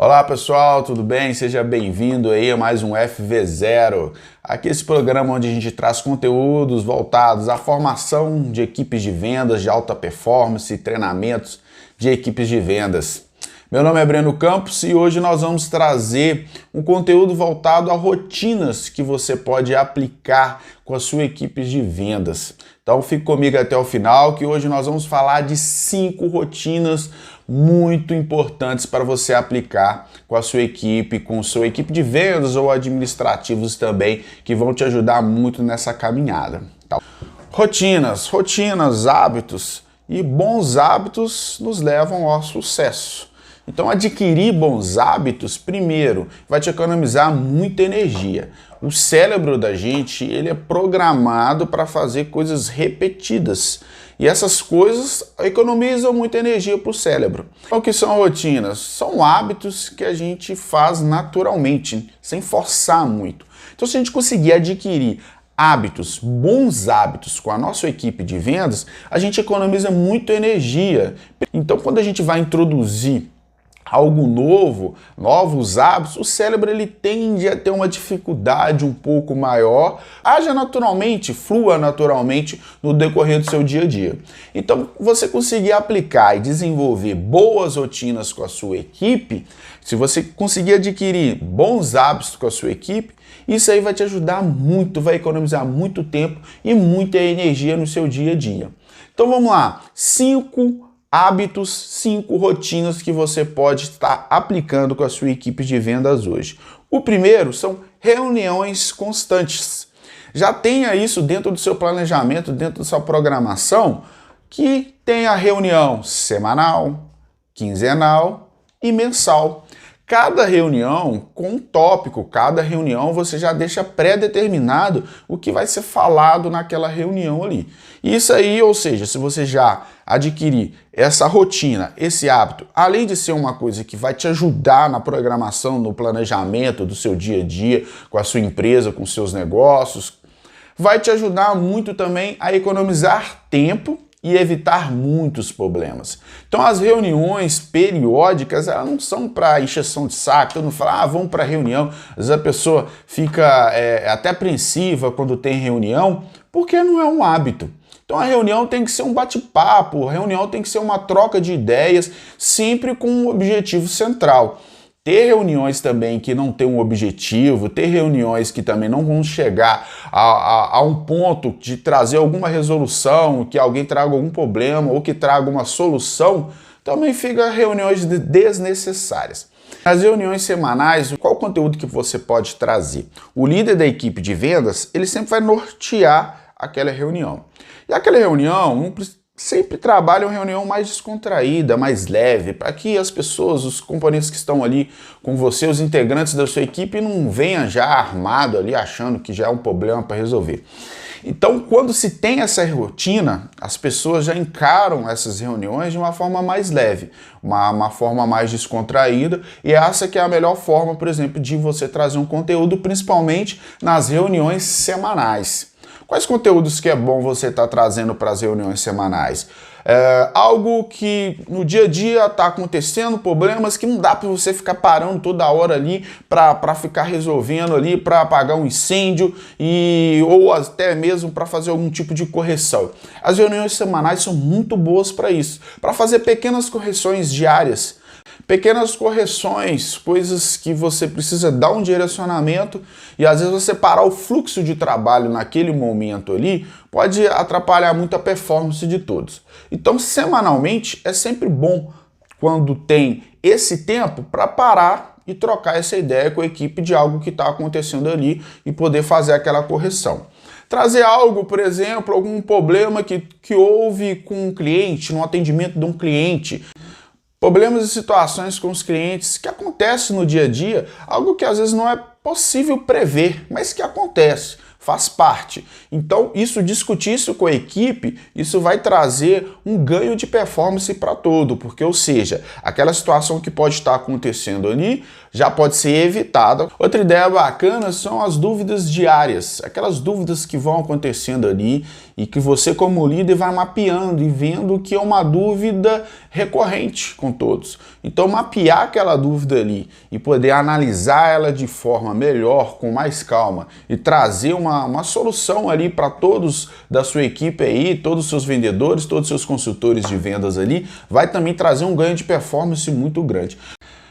Olá pessoal, tudo bem? Seja bem-vindo aí a mais um FV0. Aqui esse programa onde a gente traz conteúdos voltados à formação de equipes de vendas de alta performance e treinamentos de equipes de vendas. Meu nome é Breno Campos e hoje nós vamos trazer um conteúdo voltado a rotinas que você pode aplicar com a sua equipe de vendas. Então fique comigo até o final que hoje nós vamos falar de 5 rotinas muito importantes para você aplicar com a sua equipe, com sua equipe de vendas ou administrativos também, que vão te ajudar muito nessa caminhada. Tá? Rotinas, hábitos e bons hábitos nos levam ao sucesso. Então adquirir bons hábitos, primeiro, vai te economizar muita energia. O cérebro da gente, ele é programado para fazer coisas repetidas. E essas coisas economizam muita energia para o cérebro. Então, o que são rotinas? São hábitos que a gente faz naturalmente, sem forçar muito. Então, se a gente conseguir adquirir bons hábitos com a nossa equipe de vendas, a gente economiza muito energia. Então, quando a gente vai introduzir algo novo, novos hábitos, o cérebro ele tende a ter uma dificuldade um pouco maior, haja naturalmente, flua naturalmente no decorrer do seu dia a dia. Então, você conseguir aplicar e desenvolver boas rotinas com a sua equipe, se você conseguir adquirir bons hábitos com a sua equipe, isso aí vai te ajudar muito, vai economizar muito tempo e muita energia no seu dia a dia. Então, vamos lá, 5 hábitos, 5 rotinas que você pode estar aplicando com a sua equipe de vendas hoje. O primeiro são reuniões constantes. Já tenha isso dentro do seu planejamento, dentro da sua programação, que tenha reunião semanal, quinzenal e mensal. Cada reunião com um tópico, cada reunião você já deixa pré-determinado o que vai ser falado naquela reunião ali. Isso aí, ou seja, se você já adquirir essa rotina, esse hábito, além de ser uma coisa que vai te ajudar na programação, no planejamento do seu dia a dia, com a sua empresa, com seus negócios, vai te ajudar muito também a economizar tempo e evitar muitos problemas. Então as reuniões periódicas, elas não são para encheção de saco, todo mundo fala, vamos para reunião, às vezes a pessoa fica até apreensiva quando tem reunião, porque não é um hábito. Então a reunião tem que ser um bate-papo, a reunião tem que ser uma troca de ideias, sempre com um objetivo central. Ter reuniões também que não tem um objetivo, ter reuniões que também não vão chegar a um ponto de trazer alguma resolução, que alguém traga algum problema ou que traga uma solução, também fica reuniões desnecessárias. Nas reuniões semanais, qual o conteúdo que você pode trazer? O líder da equipe de vendas, ele sempre vai nortear aquela reunião. E aquela reunião sempre trabalha uma reunião mais descontraída, mais leve, para que as pessoas, os componentes que estão ali com você, os integrantes da sua equipe, não venham já armado ali, achando que já é um problema para resolver. Então, quando se tem essa rotina, as pessoas já encaram essas reuniões de uma forma mais leve, uma forma mais descontraída, e essa que é a melhor forma, por exemplo, de você trazer um conteúdo, principalmente nas reuniões semanais. Quais conteúdos que é bom você estar trazendo para as reuniões semanais? Algo que no dia a dia está acontecendo, problemas que não dá para você ficar parando toda hora ali para ficar resolvendo ali, para apagar um incêndio ou até mesmo para fazer algum tipo de correção. As reuniões semanais são muito boas para isso, para fazer pequenas correções diárias. Pequenas correções, coisas que você precisa dar um direcionamento e às vezes você parar o fluxo de trabalho naquele momento ali pode atrapalhar muito a performance de todos. Então, semanalmente é sempre bom quando tem esse tempo para parar e trocar essa ideia com a equipe de algo que está acontecendo ali e poder fazer aquela correção. Trazer algo, por exemplo, algum problema que houve com um cliente, no atendimento de um cliente. Problemas e situações com os clientes que acontecem no dia a dia, algo que às vezes não é possível prever, mas que acontece. faz parte. Então, discutir isso com a equipe, isso vai trazer um ganho de performance para todo, porque, ou seja, aquela situação que pode estar acontecendo ali já pode ser evitada. Outra ideia bacana são as dúvidas diárias, aquelas dúvidas que vão acontecendo ali e que você, como líder, vai mapeando e vendo que é uma dúvida recorrente com todos. Então, mapear aquela dúvida ali e poder analisar ela de forma melhor, com mais calma e trazer uma solução ali para todos da sua equipe aí, todos os seus vendedores, todos os seus consultores de vendas ali, vai também trazer um ganho de performance muito grande.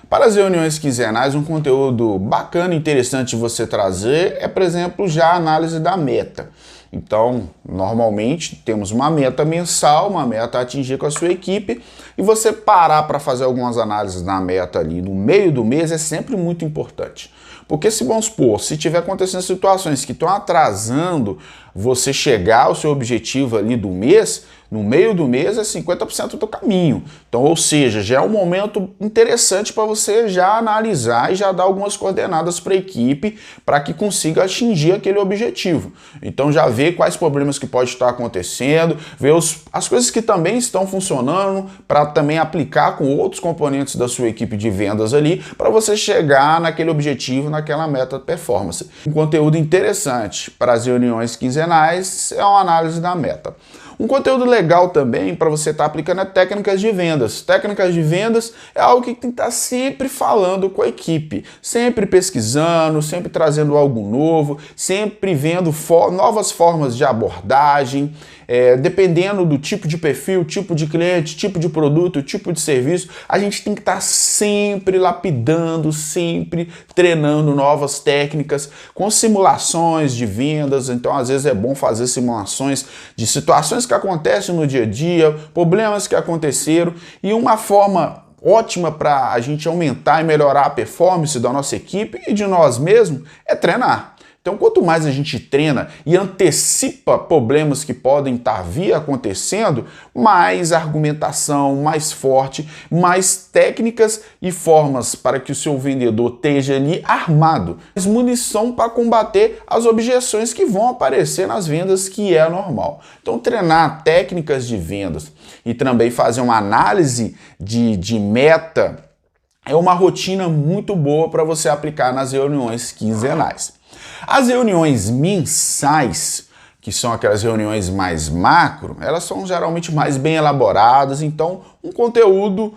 Para as reuniões quinzenais, um conteúdo bacana e interessante de você trazer é, por exemplo, já a análise da meta. Então, normalmente, temos uma meta mensal, uma meta a atingir com a sua equipe, e você parar para fazer algumas análises na meta ali no meio do mês é sempre muito importante. Porque se, vamos supor, se tiver acontecendo situações que estão atrasando você chegar ao seu objetivo ali do mês, no meio do mês é 50% do caminho. Então, ou seja, já é um momento interessante para você já analisar e já dar algumas coordenadas para a equipe para que consiga atingir aquele objetivo. Então, já ver quais problemas que pode estar acontecendo, ver as coisas que também estão funcionando para também aplicar com outros componentes da sua equipe de vendas ali para você chegar naquele objetivo, naquela meta de performance. Um conteúdo interessante para as reuniões quinzenais é uma análise da meta. Um conteúdo legal também para você estar aplicando é técnicas de vendas. Técnicas de vendas é algo que tem que estar sempre falando com a equipe, sempre pesquisando, sempre trazendo algo novo, sempre vendo novas formas de abordagem, dependendo do tipo de perfil, tipo de cliente, tipo de produto, tipo de serviço, a gente tem que estar sempre lapidando, sempre treinando novas técnicas com simulações de vendas. Então, às vezes é bom fazer simulações de situações que acontecem no dia a dia, problemas que aconteceram, e uma forma ótima para a gente aumentar e melhorar a performance da nossa equipe e de nós mesmos é treinar. Então, quanto mais a gente treina e antecipa problemas que podem estar acontecendo, mais argumentação, mais forte, mais técnicas e formas para que o seu vendedor esteja ali armado, mais munição para combater as objeções que vão aparecer nas vendas, que é normal. Então, treinar técnicas de vendas e também fazer uma análise de meta é uma rotina muito boa para você aplicar nas reuniões quinzenais. As reuniões mensais, que são aquelas reuniões mais macro, elas são geralmente mais bem elaboradas, então um conteúdo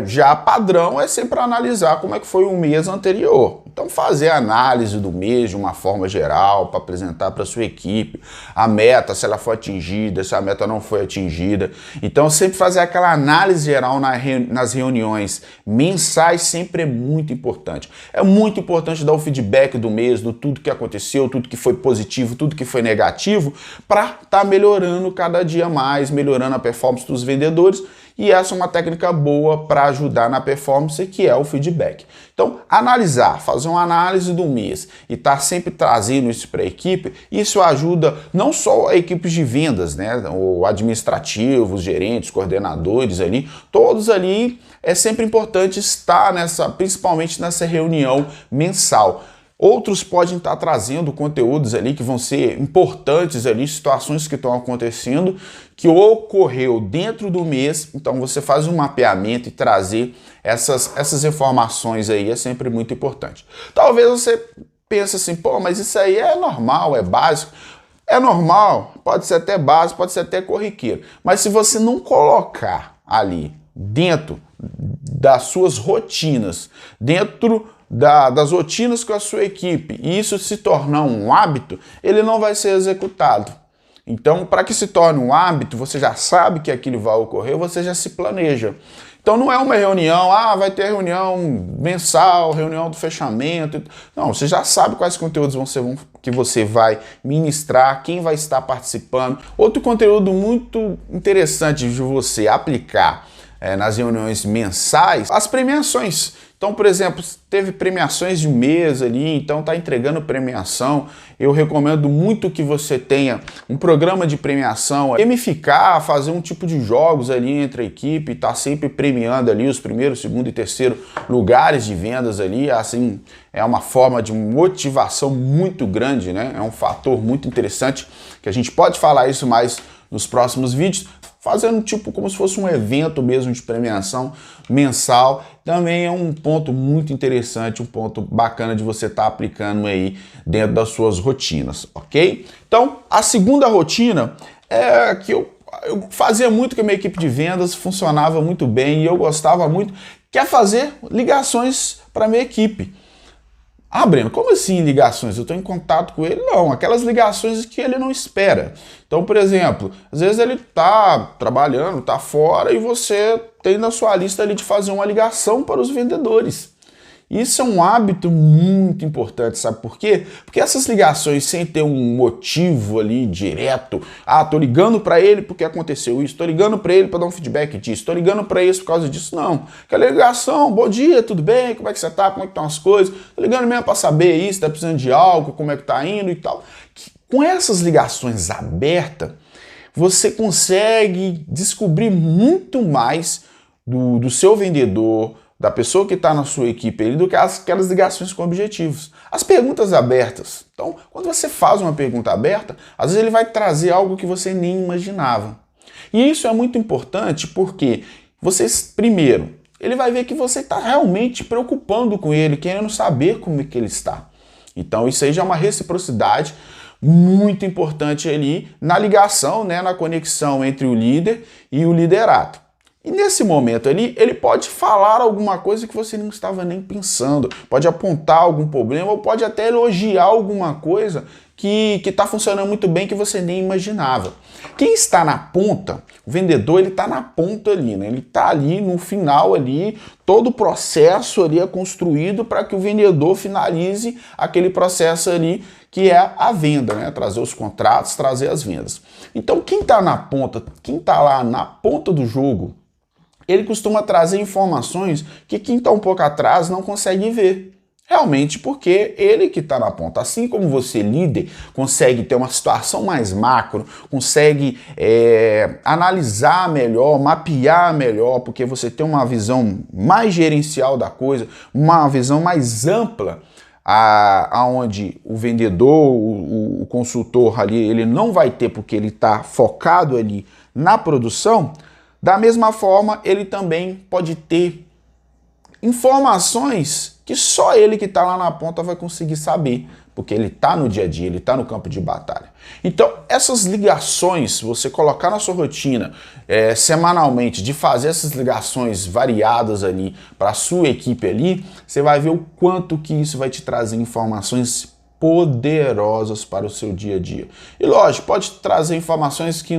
já padrão é sempre analisar como é que foi o mês anterior. Então fazer a análise do mês de uma forma geral para apresentar para a sua equipe, a meta, se ela foi atingida, se a meta não foi atingida. Então sempre fazer aquela análise geral nas reuniões mensais sempre é muito importante. É muito importante dar o feedback do mês, do tudo que aconteceu, tudo que foi positivo, tudo que foi negativo, para estar melhorando cada dia mais, melhorando a performance dos vendedores. E essa é uma técnica boa para ajudar na performance, que é o feedback. Então, analisar, fazer uma análise do mês e estar sempre trazendo isso para a equipe, isso ajuda não só a equipes de vendas, né, o administrativos, gerentes, coordenadores ali, todos ali é sempre importante estar principalmente nessa reunião mensal. Outros podem estar trazendo conteúdos ali que vão ser importantes ali, situações que estão acontecendo, que ocorreu dentro do mês. Então você faz um mapeamento e trazer essas informações aí é sempre muito importante. Talvez você pense assim, pô, mas isso aí é normal, é básico. É normal, pode ser até básico, pode ser até corriqueiro. Mas se você não colocar ali dentro das suas rotinas, dentro das rotinas com a sua equipe, e isso se tornar um hábito, ele não vai ser executado. Então, para que se torne um hábito, você já sabe que aquilo vai ocorrer, você já se planeja. Então não é uma reunião, vai ter reunião mensal, reunião do fechamento. Não, você já sabe quais conteúdos que você vai ministrar, quem vai estar participando. Outro conteúdo muito interessante de você aplicar nas reuniões mensais, as premiações. Então, por exemplo, teve premiações de um mês ali, então tá entregando premiação. Eu recomendo muito que você tenha um programa de premiação, gamificar, fazer um tipo de jogos ali entre a equipe, tá sempre premiando ali os primeiro, segundo e terceiro lugares de vendas ali, assim, é uma forma de motivação muito grande, né? É um fator muito interessante que a gente pode falar isso mais nos próximos vídeos, fazendo tipo como se fosse um evento mesmo de premiação mensal, também é um ponto muito interessante, um ponto bacana de você estar aplicando aí dentro das suas rotinas, ok? Então, a segunda rotina é que eu fazia muito com a minha equipe de vendas, funcionava muito bem e eu gostava muito, que é fazer ligações para a minha equipe. Ah, Breno, como assim ligações? Eu estou em contato com ele? Não, aquelas ligações que ele não espera. Então, por exemplo, às vezes ele está trabalhando, está fora e você tem na sua lista ali de fazer uma ligação para os vendedores. Isso é um hábito muito importante, sabe por quê? Porque essas ligações sem ter um motivo ali direto, tô ligando para ele porque aconteceu isso, tô ligando para ele para dar um feedback disso, tô ligando para isso por causa disso, não. Aquela ligação, bom dia, tudo bem, como é que você tá, como é que estão as coisas, tô ligando mesmo para saber isso, tá precisando de algo, como é que tá indo e tal. Com essas ligações abertas, você consegue descobrir muito mais do seu vendedor, da pessoa que está na sua equipe ali, do que aquelas ligações com objetivos. As perguntas abertas. Então, quando você faz uma pergunta aberta, às vezes ele vai trazer algo que você nem imaginava. E isso é muito importante porque primeiro, ele vai ver que você está realmente preocupando com ele, querendo saber como é que ele está. Então, isso aí já é uma reciprocidade muito importante ali na ligação, né, na conexão entre o líder e o liderado. E nesse momento ali, ele pode falar alguma coisa que você não estava nem pensando, pode apontar algum problema ou pode até elogiar alguma coisa que está funcionando muito bem que você nem imaginava. Quem está na ponta, o vendedor, ele está na ponta ali, né? Ele está ali no final ali, todo o processo ali é construído para que o vendedor finalize aquele processo ali que é a venda, né? Trazer os contratos, trazer as vendas. Então quem está na ponta, quem está lá na ponta do jogo, ele costuma trazer informações que quem está um pouco atrás não consegue ver. Realmente porque ele que está na ponta. Assim como você, líder, consegue ter uma situação mais macro, consegue analisar melhor, mapear melhor, porque você tem uma visão mais gerencial da coisa, uma visão mais ampla, aonde o vendedor, o consultor ali, ele não vai ter porque ele está focado ali na produção. Da mesma forma, ele também pode ter informações que só ele que está lá na ponta vai conseguir saber, porque ele está no dia a dia, ele está no campo de batalha. Então, essas ligações, você colocar na sua rotina semanalmente, de fazer essas ligações variadas ali para a sua equipe ali, você vai ver o quanto que isso vai te trazer informações poderosas para o seu dia a dia. E lógico, pode trazer informações que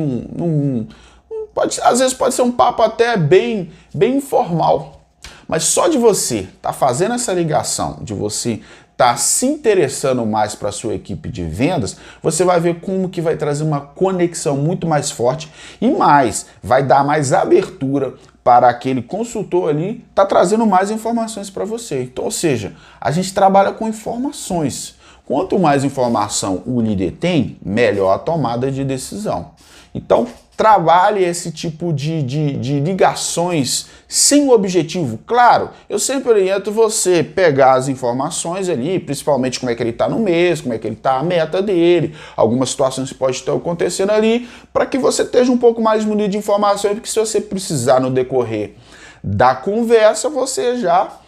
às vezes pode ser um papo até bem informal, mas só de você estar fazendo essa ligação, de você estar se interessando mais para a sua equipe de vendas, você vai ver como que vai trazer uma conexão muito mais forte e vai dar mais abertura para aquele consultor ali estar trazendo mais informações para você. Então, ou seja, a gente trabalha com informações. Quanto mais informação o líder tem, melhor a tomada de decisão. Então, trabalhe esse tipo de ligações sem objetivo. Claro, eu sempre oriento você pegar as informações ali, principalmente como é que ele está no mês, como é que ele está a meta dele, algumas situações que pode estar acontecendo ali, para que você esteja um pouco mais munido de informações, porque se você precisar no decorrer da conversa, você já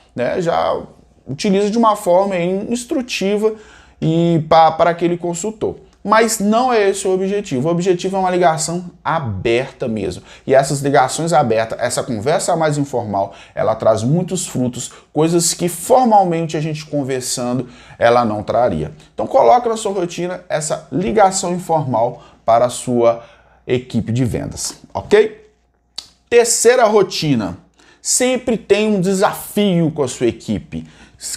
utiliza de uma forma instrutiva e para aquele consultor. Mas não é esse o objetivo. O objetivo é uma ligação aberta mesmo. E essas ligações abertas, essa conversa mais informal, ela traz muitos frutos, coisas que formalmente a gente conversando, ela não traria. Então coloca na sua rotina essa ligação informal para a sua equipe de vendas, ok? Terceira rotina. Sempre tem um desafio com a sua equipe.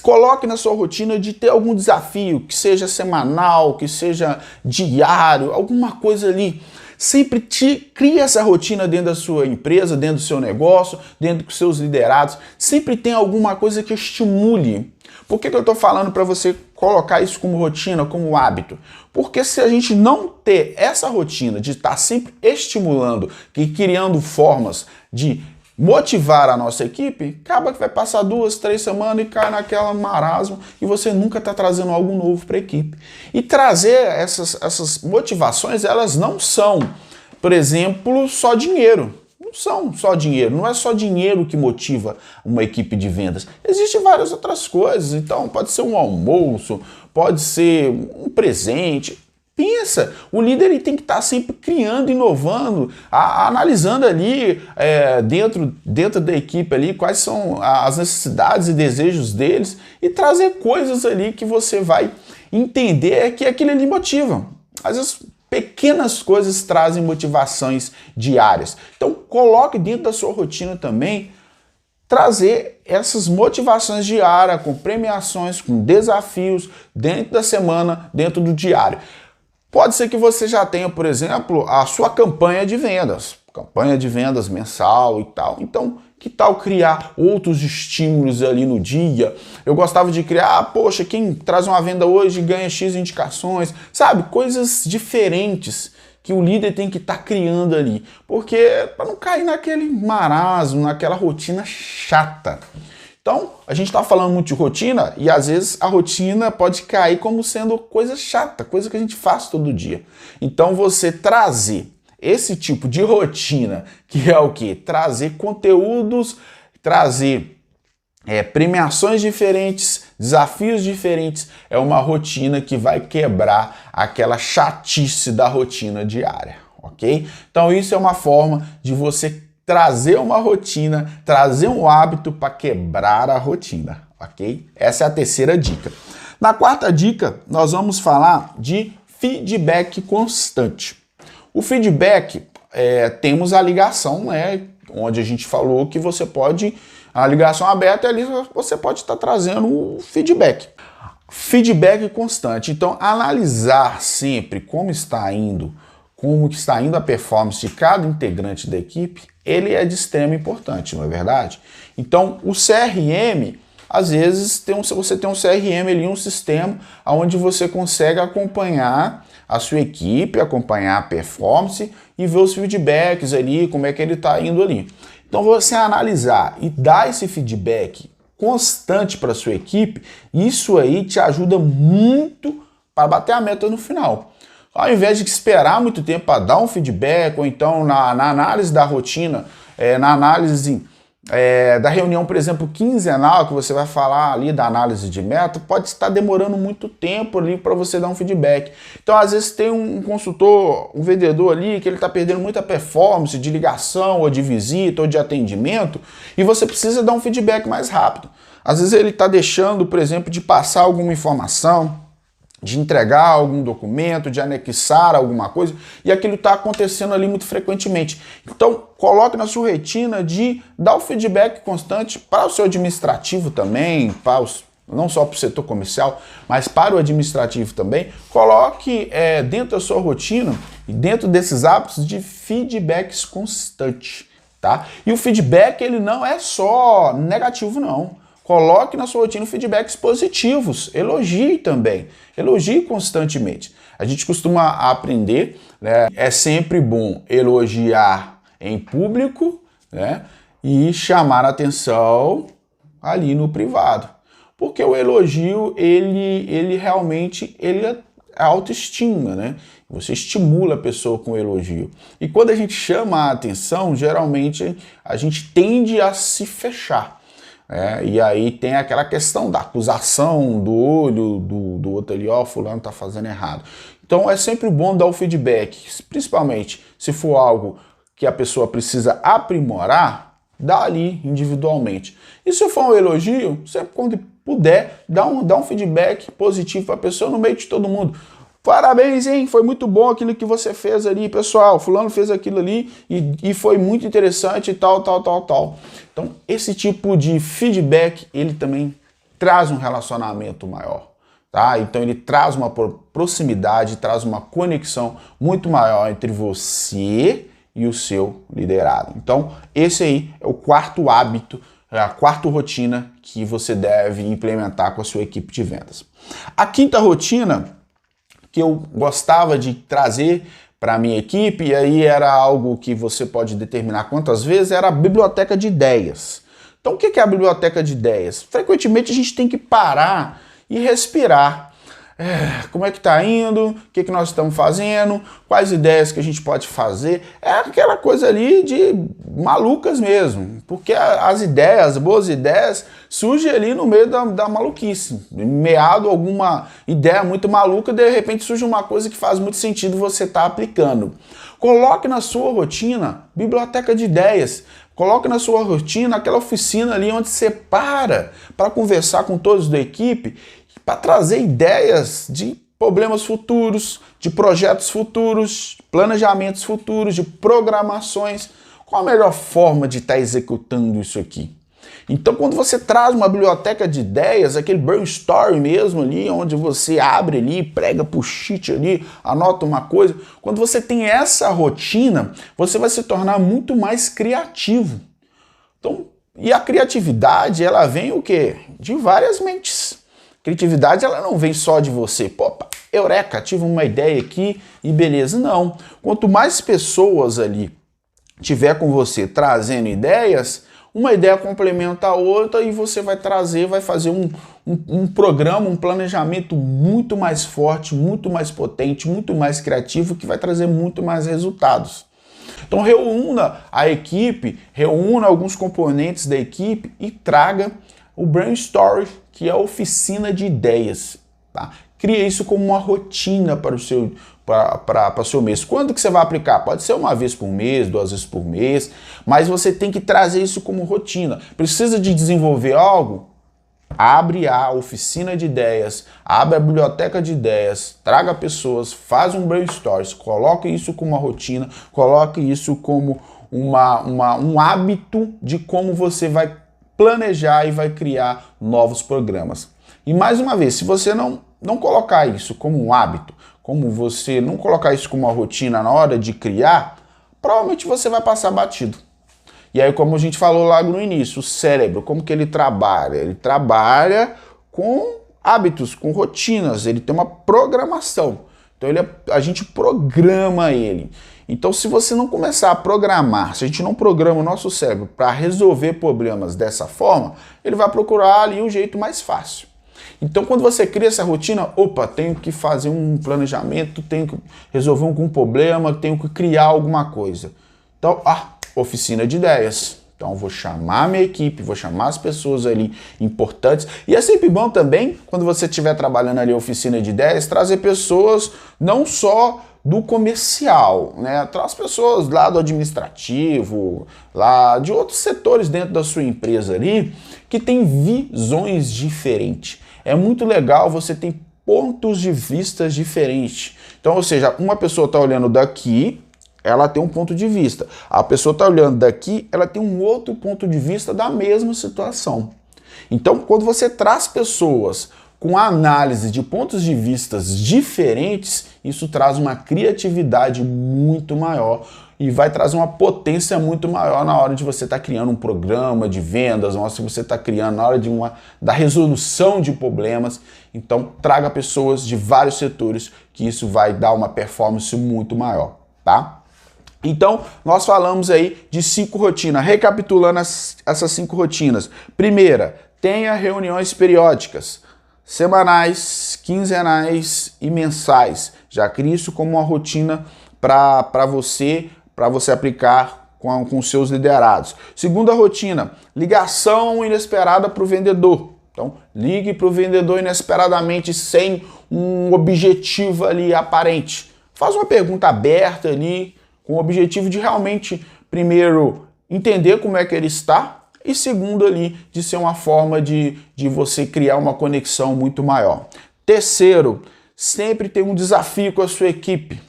Coloque na sua rotina de ter algum desafio, que seja semanal, que seja diário, alguma coisa ali. Sempre cria essa rotina dentro da sua empresa, dentro do seu negócio, dentro dos seus liderados. Sempre tem alguma coisa que estimule. Por que eu estou falando para você colocar isso como rotina, como hábito? Porque se a gente não ter essa rotina de estar sempre estimulando e criando formas de motivar a nossa equipe, acaba que vai passar 2, 3 semanas e cai naquela marasmo e você nunca está trazendo algo novo para a equipe. E trazer essas motivações, elas não são, por exemplo, só dinheiro. Não são só dinheiro, não é só dinheiro que motiva uma equipe de vendas. Existem várias outras coisas, então pode ser um almoço, pode ser um presente. Pensa, o líder ele tem que estar sempre criando, inovando, analisando ali dentro da equipe ali quais são as necessidades e desejos deles e trazer coisas ali que você vai entender que aquilo ali motiva. Às vezes pequenas coisas trazem motivações diárias. Então coloque dentro da sua rotina também trazer essas motivações diárias com premiações, com desafios dentro da semana, dentro do diário. Pode ser que você já tenha, por exemplo, a sua campanha de vendas mensal e tal. Então, que tal criar outros estímulos ali no dia? Eu gostava de criar, poxa, quem traz uma venda hoje ganha X indicações, sabe? Coisas diferentes que o líder tem que estar criando ali. Porque para não cair naquele marasmo, naquela rotina chata. Então, a gente está falando muito de rotina e às vezes a rotina pode cair como sendo coisa chata, coisa que a gente faz todo dia. Então, você trazer esse tipo de rotina, que é o quê? Trazer conteúdos, trazer premiações diferentes, desafios diferentes, é uma rotina que vai quebrar aquela chatice da rotina diária, ok? Então, isso é uma forma de você trazer uma rotina, trazer um hábito para quebrar a rotina, ok? Essa é a terceira dica. Na quarta dica, nós vamos falar de feedback constante. O feedback, temos a ligação, né? Onde a gente falou que você pode, a ligação aberta, ali você pode estar trazendo o feedback. Feedback constante. Então, analisar sempre como que está indo a performance de cada integrante da equipe, ele é de extrema importância, não é verdade? Então, o CRM, às vezes, você tem um CRM ali, um sistema onde você consegue acompanhar a sua equipe, acompanhar a performance e ver os feedbacks ali, como é que ele está indo ali. Então, você analisar e dar esse feedback constante para a sua equipe, isso aí te ajuda muito para bater a meta no final. Ao invés de esperar muito tempo para dar um feedback, ou então na análise da rotina, na análise da reunião, por exemplo, quinzenal, que você vai falar ali da análise de meta, pode estar demorando muito tempo ali para você dar um feedback. Então, às vezes tem um consultor, um vendedor ali, que ele está perdendo muita performance de ligação, ou de visita, ou de atendimento, e você precisa dar um feedback mais rápido. Às vezes ele está deixando, por exemplo, de passar alguma informação, de entregar algum documento, de anexar alguma coisa, e aquilo está acontecendo ali muito frequentemente. Então, coloque na sua rotina de dar o feedback constante para o seu administrativo também, não só para o setor comercial, mas para o administrativo também. Coloque dentro da sua rotina e dentro desses hábitos de feedbacks constantes, tá? E o feedback, ele não é só negativo, não. Coloque na sua rotina feedbacks positivos, elogie também, elogie constantemente. A gente costuma aprender, né? É sempre bom elogiar em público, né? E chamar a atenção ali no privado. Porque o elogio, ele realmente é autoestima, né? Você estimula a pessoa com o elogio. E quando a gente chama a atenção, geralmente a gente tende a se fechar. E aí tem aquela questão da acusação do olho do outro ali, ó, fulano tá fazendo errado. Então é sempre bom dar o feedback, principalmente se for algo que a pessoa precisa aprimorar, dá ali individualmente. E se for um elogio, sempre quando puder, dá um feedback positivo para a pessoa no meio de todo mundo. Parabéns, hein? Foi muito bom aquilo que você fez ali, pessoal. Fulano fez aquilo ali e foi muito interessante e tal. Então, esse tipo de feedback, ele também traz um relacionamento maior. tá? Então ele traz uma proximidade, traz uma conexão muito maior entre você e o seu liderado. Então esse aí é o quarto hábito, é a quarta rotina que você deve implementar com a sua equipe de vendas. A quinta rotina que eu gostava de trazer para a minha equipe, e aí era algo que você pode determinar quantas vezes, era a biblioteca de ideias. Então o que é a biblioteca de ideias? Frequentemente a gente tem que parar e respirar. Como é que tá indo? O que nós estamos fazendo? Quais ideias que a gente pode fazer? É aquela coisa ali de malucas mesmo, porque as ideias, as boas ideias, surgem ali no meio da maluquice. Meado alguma ideia muito maluca, de repente surge uma coisa que faz muito sentido você estar aplicando. Coloque na sua rotina biblioteca de ideias. Coloque na sua rotina aquela oficina ali onde você para conversar com todos da equipe, para trazer ideias de problemas futuros, de projetos futuros, planejamentos futuros, de programações. Qual a melhor forma de estar executando isso aqui? Então, quando você traz uma biblioteca de ideias, aquele brainstorm mesmo ali, onde você abre ali, prega post-it ali, anota uma coisa, quando você tem essa rotina, você vai se tornar muito mais criativo. Então, e a criatividade, ela vem o quê? De várias mentes. Criatividade, ela não vem só de você. Pô, eureka, tive uma ideia aqui e beleza. Não. Quanto mais pessoas ali tiver com você trazendo ideias, uma ideia complementa a outra e você vai trazer, vai fazer um programa, um planejamento muito mais forte, muito mais potente, muito mais criativo, que vai trazer muito mais resultados. Então reúna a equipe, reúna alguns componentes da equipe e traga o brainstorm, que é a oficina de ideias. Tá? Cria isso como uma rotina para o seu mês. Quando que você vai aplicar? Pode ser uma vez por mês, 2 vezes por mês, mas você tem que trazer isso como rotina. Precisa de desenvolver algo? Abre a oficina de ideias, abre a biblioteca de ideias, traga pessoas, faz um brainstorm, coloque isso como uma rotina, coloque isso como um hábito de como você vai planejar e vai criar novos programas. E mais uma vez, se você não colocar isso como um hábito, como você não colocar isso como uma rotina na hora de criar, provavelmente você vai passar batido. E aí, como a gente falou lá no início, o cérebro, como que ele trabalha? Ele trabalha com hábitos, com rotinas, ele tem uma programação. Então a gente programa ele. Então se você não começar a programar, se a gente não programa o nosso cérebro para resolver problemas dessa forma, ele vai procurar ali o jeito mais fácil. Então quando você cria essa rotina, opa, tenho que fazer um planejamento, tenho que resolver algum problema, tenho que criar alguma coisa. Então, oficina de ideias. Então vou chamar a minha equipe, vou chamar as pessoas ali importantes. E é sempre bom também, quando você estiver trabalhando ali a oficina de ideias, trazer pessoas não só do comercial, né? Traz pessoas lá do administrativo, lá de outros setores dentro da sua empresa ali, que tem visões diferentes. É muito legal você ter pontos de vista diferentes. Então, ou seja, uma pessoa está olhando daqui, ela tem um ponto de vista. A pessoa está olhando daqui, ela tem um outro ponto de vista da mesma situação. Então, quando você traz pessoas com a análise de pontos de vistas diferentes, isso traz uma criatividade muito maior e vai trazer uma potência muito maior na hora de você estar criando um programa de vendas, na hora de você estar criando, na hora da resolução de problemas. Então, traga pessoas de vários setores, que isso vai dar uma performance muito maior, tá? Então, nós falamos aí de 5 rotinas. Recapitulando essas 5 rotinas. Primeira, tenha reuniões periódicas, semanais, quinzenais e mensais. Já crie isso como uma rotina para você aplicar com seus liderados. Segunda rotina, ligação inesperada para o vendedor. Então, ligue para o vendedor inesperadamente, sem um objetivo ali aparente. Faz uma pergunta aberta ali, com o objetivo de realmente, primeiro, entender como é que ele está, e segundo ali, de ser uma forma de você criar uma conexão muito maior. Terceiro, sempre tem um desafio com a sua equipe.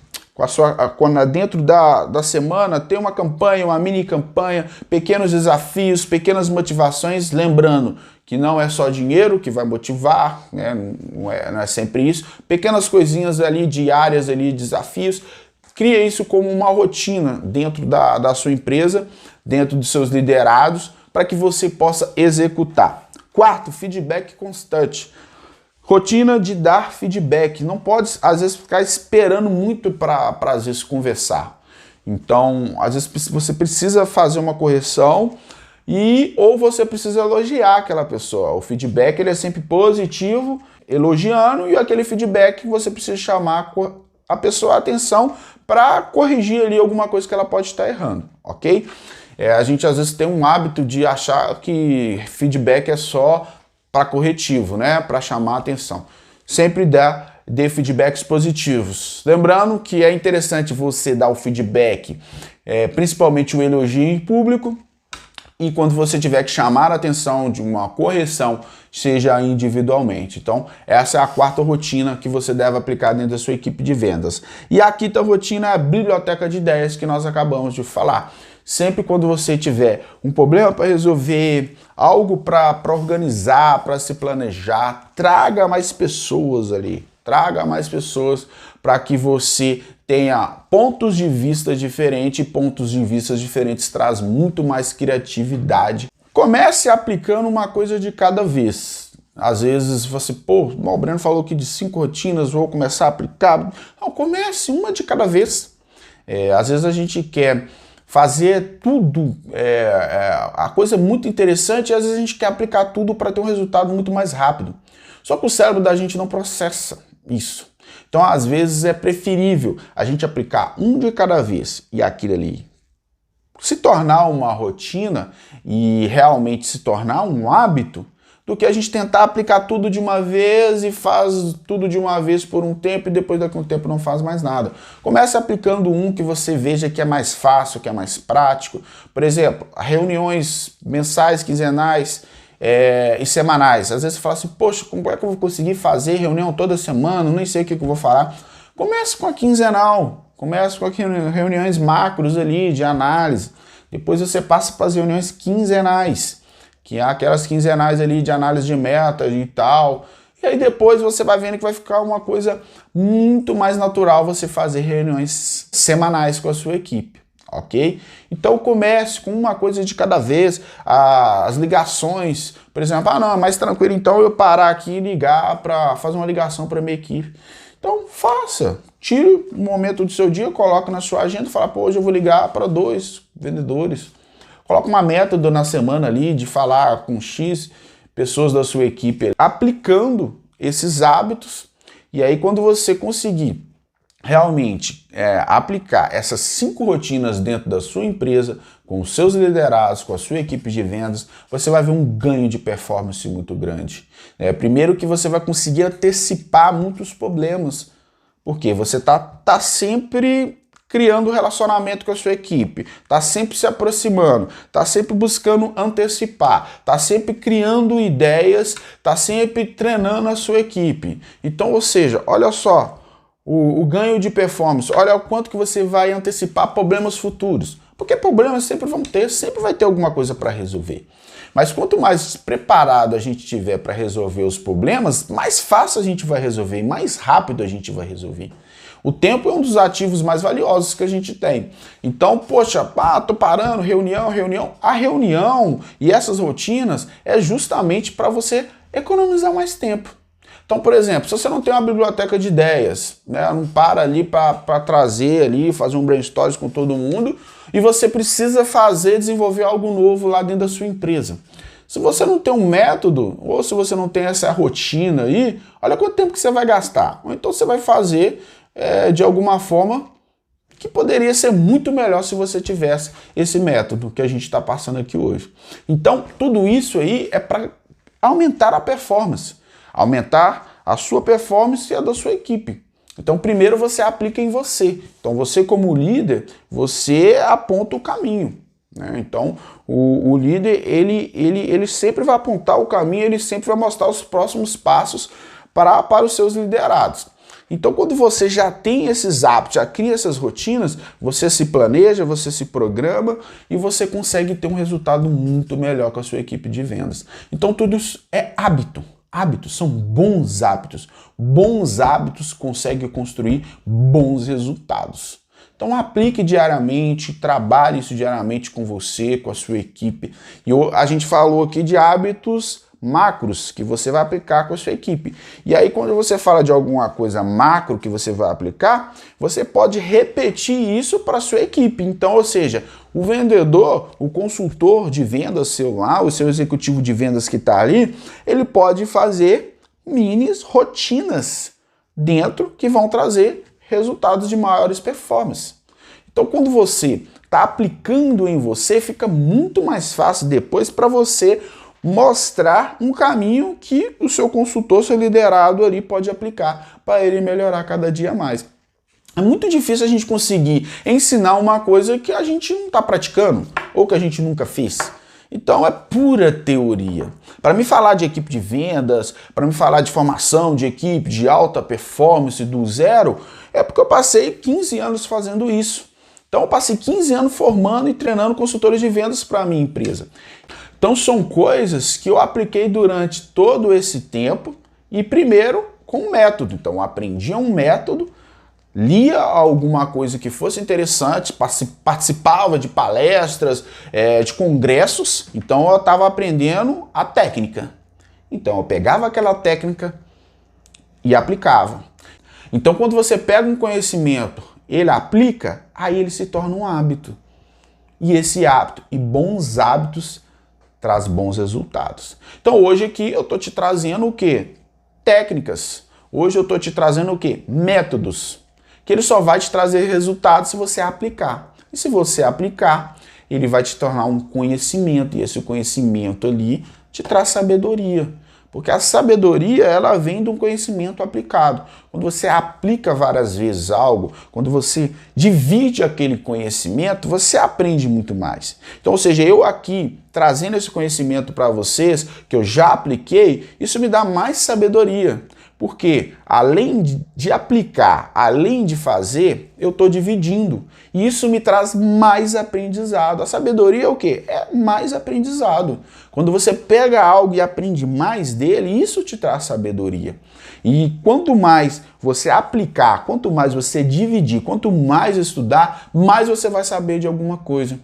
Dentro da semana, tem uma campanha, uma mini campanha, pequenos desafios, pequenas motivações, lembrando que não é só dinheiro que vai motivar, né? Não é sempre isso. Pequenas coisinhas ali, diárias ali, desafios. Cria isso como uma rotina dentro da sua empresa, dentro dos seus liderados, para que você possa executar. Quarto, feedback constante. Rotina de dar feedback. Não pode, às vezes, ficar esperando muito para às vezes, conversar. Então, às vezes, você precisa fazer uma correção ou você precisa elogiar aquela pessoa. O feedback ele é sempre positivo, elogiando, e aquele feedback você precisa chamar a pessoa a atenção para corrigir ali alguma coisa que ela pode estar errando, ok? A gente às vezes tem um hábito de achar que feedback é só para corretivo, né? Para chamar a atenção. Sempre dê feedbacks positivos. Lembrando que é interessante você dar o feedback, principalmente o elogio em público, e quando você tiver que chamar a atenção de uma correção, seja individualmente. Então, essa é a quarta rotina que você deve aplicar dentro da sua equipe de vendas. E a quinta rotina é a biblioteca de ideias que nós acabamos de falar. Sempre quando você tiver um problema para resolver, algo para organizar, para se planejar, traga mais pessoas ali. Traga mais pessoas para que você tenha pontos de vista diferentes, e pontos de vista diferentes traz muito mais criatividade. Comece aplicando uma coisa de cada vez. Às vezes você, o Breno falou aqui de 5 rotinas, vou começar a aplicar. Não, comece uma de cada vez. Às vezes a gente quer fazer tudo, a coisa é muito interessante, e às vezes a gente quer aplicar tudo para ter um resultado muito mais rápido. Só que o cérebro da gente não processa isso. Então, às vezes, é preferível a gente aplicar um de cada vez e aquilo ali se tornar uma rotina e realmente se tornar um hábito, do que a gente tentar aplicar tudo de uma vez e faz tudo de uma vez por um tempo e depois daqui a um tempo não faz mais nada. Comece aplicando um que você veja que é mais fácil, que é mais prático. Por exemplo, reuniões mensais, quinzenais, e semanais. Às vezes você fala assim, poxa, como é que eu vou conseguir fazer reunião toda semana? Nem sei o que eu vou falar. Comece com a quinzenal, comece com reuniões macros ali de análise. Depois você passa para as reuniões quinzenais, que é aquelas quinzenais ali de análise de meta e tal. E aí depois você vai vendo que vai ficar uma coisa muito mais natural você fazer reuniões semanais com a sua equipe. Ok? Então comece com uma coisa de cada vez. As ligações, por exemplo, não, é mais tranquilo então eu parar aqui e ligar para fazer uma ligação para minha equipe. Então faça, tire um momento do seu dia, coloque na sua agenda e fala, hoje eu vou ligar para 2 vendedores. Coloque uma meta na semana ali de falar com X pessoas da sua equipe, aplicando esses hábitos, e aí quando você conseguir realmente aplicar essas 5 rotinas dentro da sua empresa, com os seus liderados, com a sua equipe de vendas, você vai ver um ganho de performance muito grande. Primeiro que você vai conseguir antecipar muitos problemas, porque você tá sempre criando relacionamento com a sua equipe, tá sempre se aproximando, tá sempre buscando antecipar, tá sempre criando ideias, tá sempre treinando a sua equipe. Então, ou seja, olha só, o ganho de performance, olha o quanto que você vai antecipar problemas futuros. Porque problemas sempre vão ter, sempre vai ter alguma coisa para resolver. Mas quanto mais preparado a gente tiver para resolver os problemas, mais fácil a gente vai resolver e mais rápido a gente vai resolver. O tempo é um dos ativos mais valiosos que a gente tem. Então, poxa, tô parando, reunião. A reunião e essas rotinas é justamente para você economizar mais tempo. Então, por exemplo, se você não tem uma biblioteca de ideias, né, não para ali para trazer ali, fazer um brainstorm com todo mundo, e você precisa desenvolver algo novo lá dentro da sua empresa. Se você não tem um método, ou se você não tem essa rotina aí, olha quanto tempo que você vai gastar. Ou então você vai fazer de alguma forma que poderia ser muito melhor se você tivesse esse método que a gente está passando aqui hoje. Então, tudo isso aí é para aumentar a performance. Aumentar a sua performance e a da sua equipe. Então, primeiro você aplica em você. Então, você como líder, você aponta o caminho, né? Então, o líder, ele sempre vai apontar o caminho, ele sempre vai mostrar os próximos passos para os seus liderados. Então, quando você já tem esses hábitos, já cria essas rotinas, você se planeja, você se programa e você consegue ter um resultado muito melhor com a sua equipe de vendas. Então, tudo isso é hábito. Hábitos são bons hábitos. Bons hábitos conseguem construir bons resultados. Então aplique diariamente, trabalhe isso diariamente com você, com a sua equipe. E a gente falou aqui de hábitos macros que você vai aplicar com a sua equipe. E aí quando você fala de alguma coisa macro que você vai aplicar, você pode repetir isso para a sua equipe. Então, ou seja, o vendedor, o consultor de vendas seu lá, o seu executivo de vendas que está ali, ele pode fazer mini rotinas dentro que vão trazer resultados de maiores performances. Então, quando você está aplicando em você, fica muito mais fácil depois para você mostrar um caminho que o seu consultor, seu liderado ali pode aplicar para ele melhorar cada dia mais. É muito difícil a gente conseguir ensinar uma coisa que a gente não está praticando ou que a gente nunca fez. Então é pura teoria. Para me falar de equipe de vendas, para me falar de formação de equipe, de alta performance do zero, é porque eu passei 15 anos fazendo isso. Então eu passei 15 anos formando e treinando consultores de vendas para a minha empresa. Então são coisas que eu apliquei durante todo esse tempo e primeiro com um método. Então eu aprendi um método, lia alguma coisa que fosse interessante, participava de palestras, de congressos, então eu estava aprendendo a técnica. Então eu pegava aquela técnica e aplicava. Então quando você pega um conhecimento, ele aplica, aí ele se torna um hábito. E esse hábito, e bons hábitos, traz bons resultados. Então hoje aqui eu estou te trazendo o quê? Técnicas. Hoje eu estou te trazendo o quê? Métodos. Que ele só vai te trazer resultados se você aplicar. E se você aplicar, ele vai te tornar um conhecimento. E esse conhecimento ali te traz sabedoria. Porque a sabedoria, ela vem de um conhecimento aplicado. Quando você aplica várias vezes algo, quando você divide aquele conhecimento, você aprende muito mais. Então, ou seja, eu aqui trazendo esse conhecimento para vocês, que eu já apliquei, isso me dá mais sabedoria. Porque além de aplicar, além de fazer, eu estou dividindo. E isso me traz mais aprendizado. A sabedoria é o quê? É mais aprendizado. Quando você pega algo e aprende mais dele, isso te traz sabedoria. E quanto mais você aplicar, quanto mais você dividir, quanto mais estudar, mais você vai saber de alguma coisa.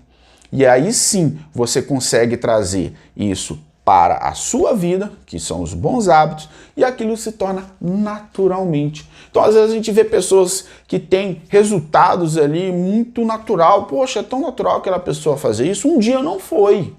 E aí sim você consegue trazer isso para a sua vida, que são os bons hábitos, e aquilo se torna naturalmente. Então, às vezes a gente vê pessoas que têm resultados ali muito natural. Poxa, é tão natural aquela pessoa fazer isso. Um dia não foi.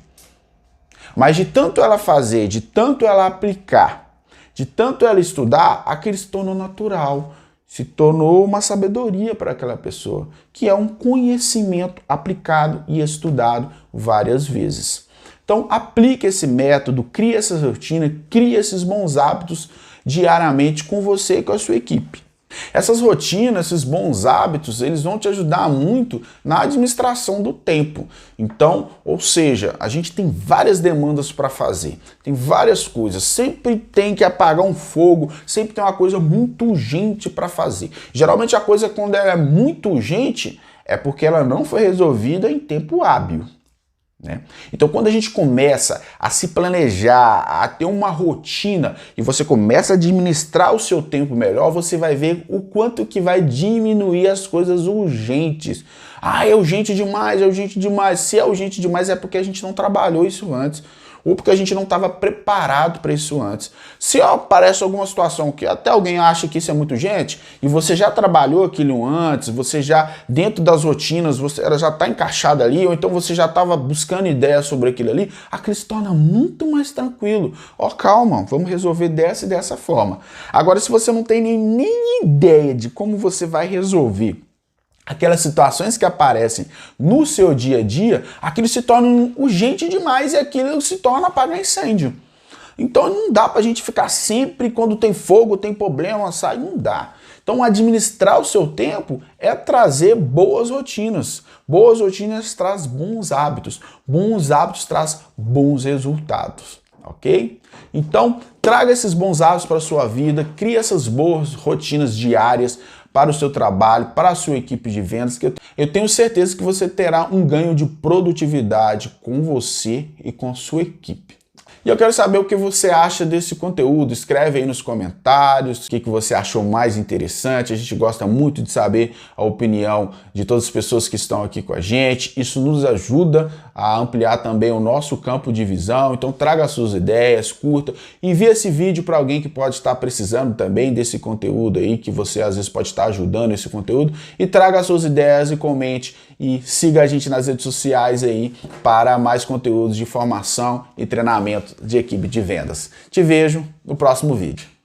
Mas de tanto ela fazer, de tanto ela aplicar, de tanto ela estudar, aquilo se tornou natural. Se tornou uma sabedoria para aquela pessoa, que é um conhecimento aplicado e estudado várias vezes. Então, aplique esse método, crie essa rotina, crie esses bons hábitos diariamente com você e com a sua equipe. Essas rotinas, esses bons hábitos, eles vão te ajudar muito na administração do tempo. Então, ou seja, a gente tem várias demandas para fazer, tem várias coisas, sempre tem que apagar um fogo, sempre tem uma coisa muito urgente para fazer. Geralmente a coisa, quando ela é muito urgente, é porque ela não foi resolvida em tempo hábil. Então, quando a gente começa a se planejar, a ter uma rotina e você começa a administrar o seu tempo melhor, você vai ver o quanto que vai diminuir as coisas urgentes. Ah, é urgente demais, é urgente demais. Se é urgente demais é porque a gente não trabalhou isso antes ou porque a gente não estava preparado para isso antes. Se aparece alguma situação que até alguém acha que isso é muito urgente e você já trabalhou aquilo antes, você já, dentro das rotinas, ela já está encaixada ali, ou então você já estava buscando ideias sobre aquilo ali, aquilo se torna muito mais tranquilo. Calma, vamos resolver dessa e dessa forma. Agora, se você não tem nem ideia de como você vai resolver aquelas situações que aparecem no seu dia a dia, aquilo se torna urgente demais e aquilo se torna apagar incêndio. Então não dá pra gente ficar sempre, quando tem fogo, tem problema, sai, não dá. Então administrar o seu tempo é trazer boas rotinas. Boas rotinas traz bons hábitos traz bons resultados. ok? Então, traga esses bons hábitos para a sua vida, crie essas boas rotinas diárias para o seu trabalho, para a sua equipe de vendas, que eu tenho certeza que você terá um ganho de produtividade com você e com a sua equipe. E eu quero saber o que você acha desse conteúdo. Escreve aí nos comentários o que você achou mais interessante. A gente gosta muito de saber a opinião de todas as pessoas que estão aqui com a gente. Isso nos ajuda a ampliar também o nosso campo de visão. Então traga as suas ideias, curta, envie esse vídeo para alguém que pode estar precisando também desse conteúdo aí, que você às vezes pode estar ajudando esse conteúdo, e traga as suas ideias e comente e siga a gente nas redes sociais aí para mais conteúdos de formação e treinamento de equipe de vendas. Te vejo no próximo vídeo.